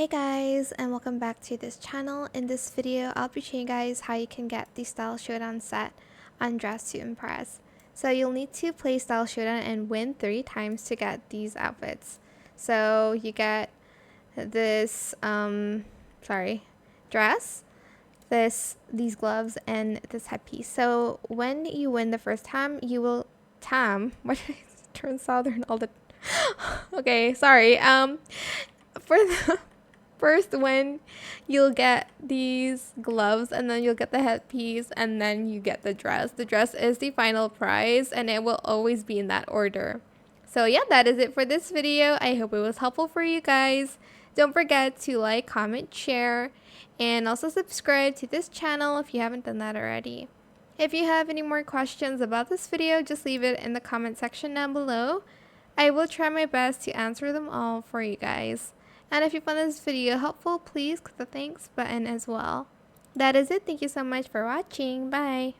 Hey guys, and welcome back to this channel. In this video, I'll be showing you guys how you can get the Style Showdown set on Dress to Impress. So you'll need to play Style Showdown and win 3 times to get these outfits. So you get this dress, these gloves, and this headpiece. So when you win the first time, you will what did I turn southern all the okay, sorry. For the first win, you'll get these gloves, and then you'll get the headpiece, and then you get the dress. The dress is the final prize, and it will always be in that order. So yeah, that is it for this video. I hope it was helpful for you guys. Don't forget to like, comment, share, and also subscribe to this channel if you haven't done that already. If you have any more questions about this video, just leave it in the comment section down below. I will try my best to answer them all for you guys. And if you found this video helpful, please click the thanks button as well. That is it. Thank you so much for watching. Bye.